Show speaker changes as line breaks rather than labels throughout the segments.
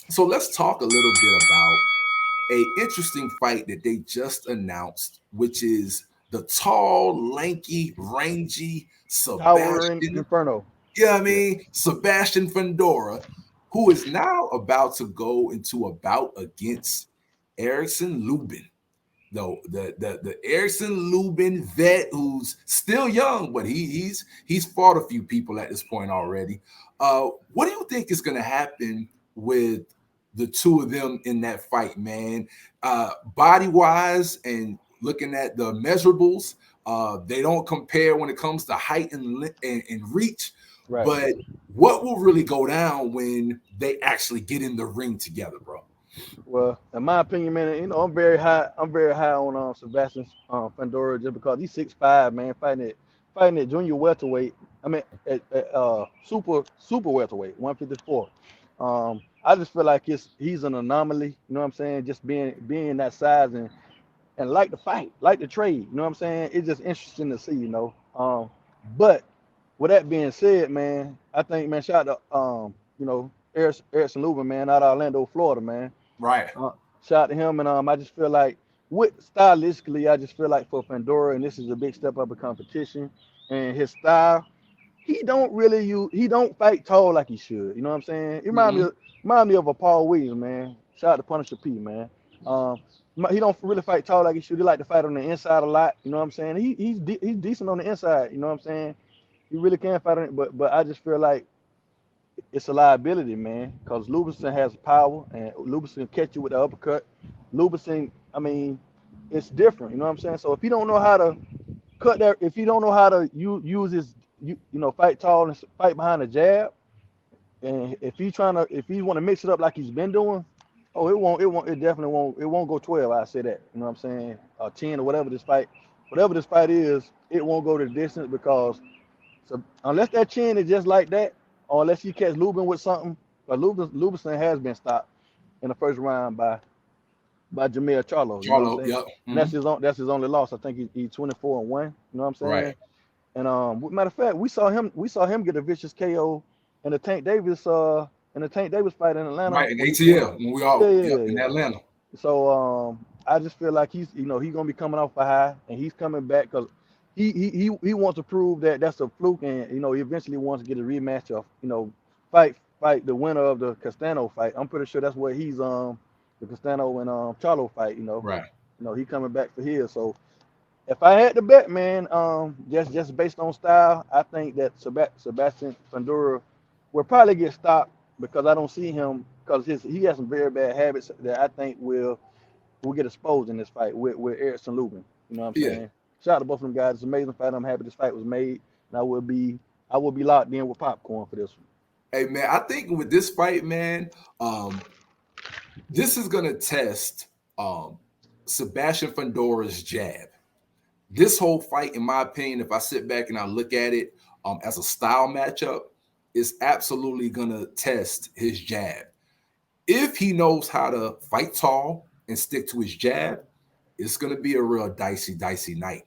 So let's talk a little bit about a interesting fight that they just announced, which is the tall, lanky, rangy
Towering
Sebastian.
Inferno.
Yeah, I
Yeah.
mean Sebastian Fundora, who is now about to go into a bout against Erickson Lubin. The Erickson Lubin vet who's still young, but he's fought a few people at this point already. What do you think is going to happen with the two of them in that fight, man? Body wise and looking at the measurables, they don't compare when it comes to height and reach.
Right.
But what will really go down when they actually get in the ring together, bro?
Well, in my opinion, man, I'm very high. I'm very high on Sebastian Fundora just because he's 6'5", man, fighting at junior welterweight. I mean, at super welterweight, 154. I just feel like he's an anomaly. You know what I'm saying? Just being that size and like the fight, like the trade. You know what I'm saying? It's just interesting to see. But with that being said, man, I think, man, shout out to Erickson Lubin, man, out of Orlando, Florida, man.
Right.
Uh, Shout out to him, and I just feel like, with stylistically, I just feel like for Pandora, and this is a big step up in competition, and his style, he don't fight tall like he should. You know what I'm saying? It
Mhm.
remind me of a Paul Williams, man. Shout out to Punisher P, man. Um, he don't really fight tall like he should. He like to fight on the inside a lot. You know what I'm saying? He's decent on the inside. You know what I'm saying? He really can fight on it, but I just feel like it's a liability, man, because Lubin has power and Lubin can catch you with the uppercut. Lubin, I mean, it's different. You know what I'm saying? So if you don't know how to cut that, if you don't know how to use his, fight tall and fight behind the jab, and if he want to mix it up like he's been doing, oh, it definitely won't, it won't go 12. I say that. You know what I'm saying? 10 or whatever this fight is, it won't go the distance because so unless that chin is just like that, or unless you catch Lubin with something, but Lubin has been stopped in the first round by Jamel Charlo. You know what I'm
Charlo,
saying?
yep.
And
Mhm.
that's his only loss. I think he's 24-1. You know what I'm
Right.
saying? And matter of fact, we saw him get a vicious KO in the Tank Davis fight in Atlanta
Right. In
when
ATL, when we
yeah,
all,
yeah,
yep,
yeah,
in
yeah.
Atlanta.
So I just feel like he's gonna be coming off a high, and he's coming back because he wants to prove that that's a fluke, and he eventually wants to get a rematch of fight the winner of the Castano fight. I'm pretty sure that's where he's the Castano and Charlo fight.
Right.
He coming back for his. So if I had to bet, man, just based on style, I think that Sebastian Fundora will probably get stopped because I don't see him because he has some very bad habits that I think will get exposed in this fight with Erickson Lubin. You know what I'm
Yeah.
saying? Shout out to both of them guys. It's an amazing fight. I'm happy this fight was made, and I will be locked in with popcorn for this one.
Hey man, I think with this fight, man, um, this is gonna test um Sebastian Fundora's jab. This whole fight, in my opinion, if I sit back and I look at it as a style matchup, is absolutely gonna test his jab. If he knows how to fight tall and stick to his jab, it's gonna be a real dicey night.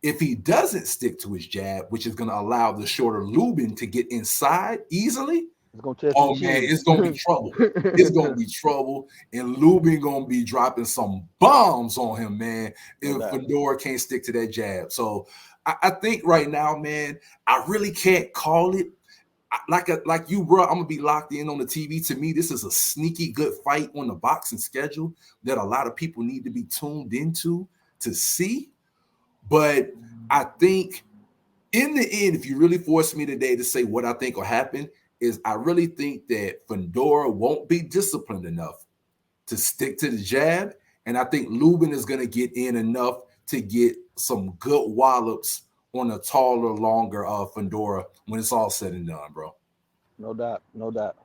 If he doesn't stick to his jab, which is going to allow the shorter Lubin to get inside easily,
It's gonna test his
oh man,
chin.
it's going to be trouble. It's going to be trouble, and Lubin going to be dropping some bombs on him, man.
No
If
doubt.
Fundora can't stick to that jab, so I think right now, man, I really can't call it. Like you, bro, I'm gonna be locked in on the TV. To me, this is a sneaky good fight on the boxing schedule that a lot of people need to be tuned into to see. But I think in the end, if you really force me today to say what I think will happen, is I really think that Fundora won't be disciplined enough to stick to the jab. And I think Lubin is going to get in enough to get some good wallops on a taller, longer Fundora when it's all said and done, bro.
No doubt. No doubt.